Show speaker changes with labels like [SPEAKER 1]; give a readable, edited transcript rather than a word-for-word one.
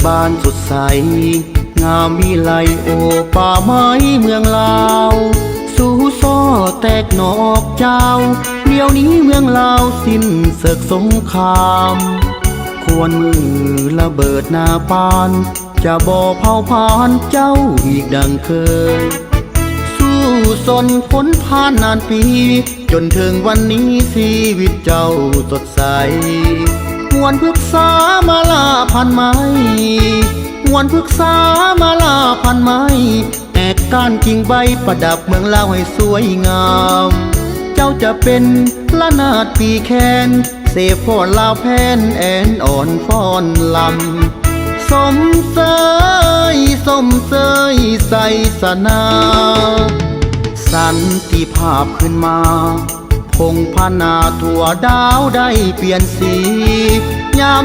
[SPEAKER 1] บานสดใสงามวิไลโอป่าไม้เมืองลาวสู่ซ้อแตกหนอกเจ้าเดี๋ยวนี้เมืองลาวสิ้นเสกสงครามควรมือระเบิดหน้าปานจะบ่เผาผลาญเจ้าอีกดังเคยสู้สนพ้นผ่านนานปีจนถึงวันนี้ชีวิตเจ้าสดใสมวนพฤกษามาลาพันไม้มวนพฤกษามาลาพันไม้แอกก้านกิ่งใบประดับเมืองลาวให้สวยงามเจ้าจะเป็นละนาดปีแคนเสพฟ้อนลาวแพนแอนอ่อนฟ้อนลำสมเสยสมเสยใสสนาสันติภาพขึ้นมาพงพนาทั่วดาวได้เปลี่ยนสียาม